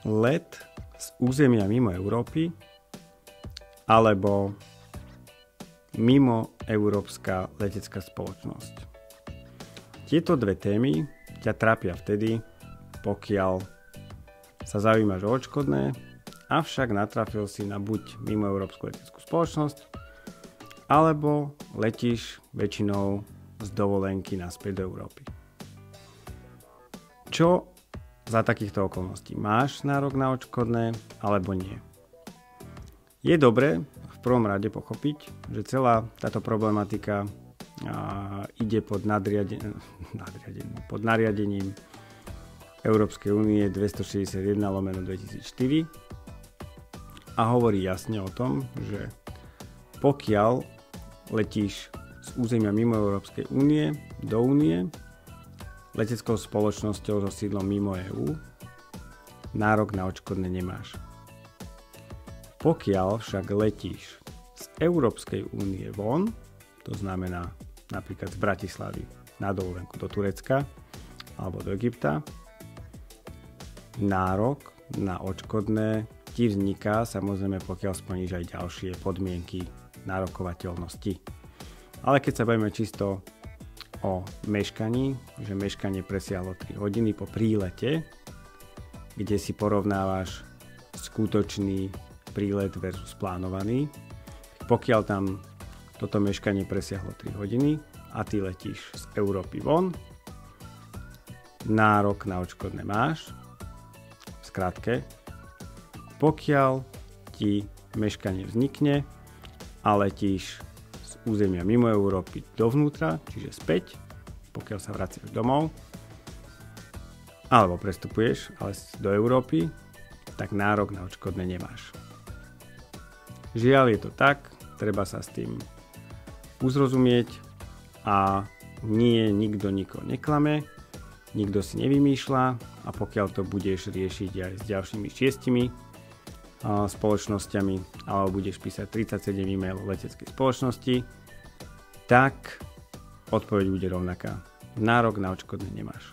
let z územia mimo Európy alebo mimo európska letecká spoločnosť. Tieto dve témy ťa trápia vtedy, pokiaľ sa zaujímaš o odškodné, avšak natrafil si na buď mimo európsku leteckú spoločnosť, alebo letíš väčšinou z dovolenky naspäť do Európy. Čo za takýchto okolností? Máš nárok na odškodné, alebo nie? Je dobré v prvom rade pochopiť, že celá táto problematika ide pod nariadením Európskej únie 261/2004 a hovorí jasne o tom, že pokiaľ letíš z územia mimo Európskej únie do únie leteckou spoločnosťou so sídlom mimo EÚ, nárok na odškodné nemáš. Pokiaľ však letíš z Európskej únie von, to znamená napríklad z Bratislavy na dovolenku do Turecka alebo do Egypta, nárok na odškodné ti vzniká, samozrejme pokiaľ splníš aj ďalšie podmienky nárokovateľnosti. Ale keď sa bavíme čisto o meškaní, že meškanie presiahlo 3 hodiny po prílete, kde si porovnávaš skutočný prílet versus plánovaný, pokiaľ tam toto meškanie presiahlo 3 hodiny a ty letíš z Európy von, nárok na odškodné máš. V skratke, pokiaľ ti meškanie vznikne a letíš z územia mimo Európy dovnútra, čiže späť, pokiaľ sa vraciaš domov, alebo prestupuješ ale do Európy, tak nárok na odškodné nemáš. Žiaľ je to tak, treba sa s tým uzrozumieť a nie nikto nikoho neklame, nikto si nevymýšľa a pokiaľ to budeš riešiť aj s ďalšími 6 spoločnosťami alebo budeš písať 37 e-mailov leteckej spoločnosti, tak odpoveď bude rovnaká. Nárok na odškodné nemáš.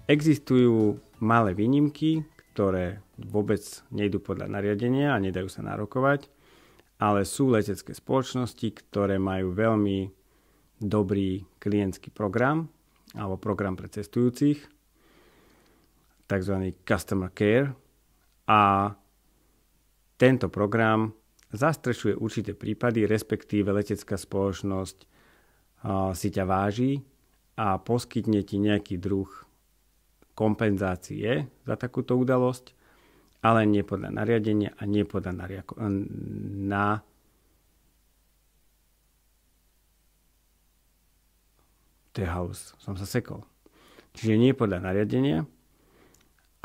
Existujú malé výnimky, ktoré vôbec nejdú podľa nariadenia a nedajú sa nárokovať, ale sú letecké spoločnosti, ktoré majú veľmi dobrý klientský program alebo program pre cestujúcich, tzv. Customer Care, a tento program zastrešuje určité prípady, respektíve letecká spoločnosť si ťa váži a poskytne ti nejaký druh kompenzácie za takúto udalosť, ale nie podľa nariadenia a nie podľa som sa sekol. Čiže nie podľa nariadenia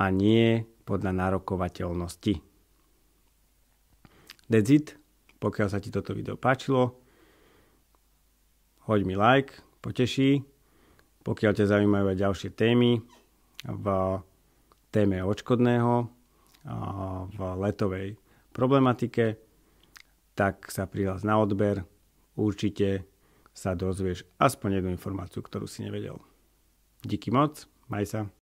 a nie podľa nárokovateľnosti. That's it. Pokiaľ sa ti toto video páčilo, hoď mi like, poteší. Pokiaľ ťa zaujímajú aj ďalšie témy v téme odškodného, v letovej problematike, tak sa prihlás na odber. Určite sa dozvieš aspoň jednu informáciu, ktorú si nevedel. Díky moc, maj sa.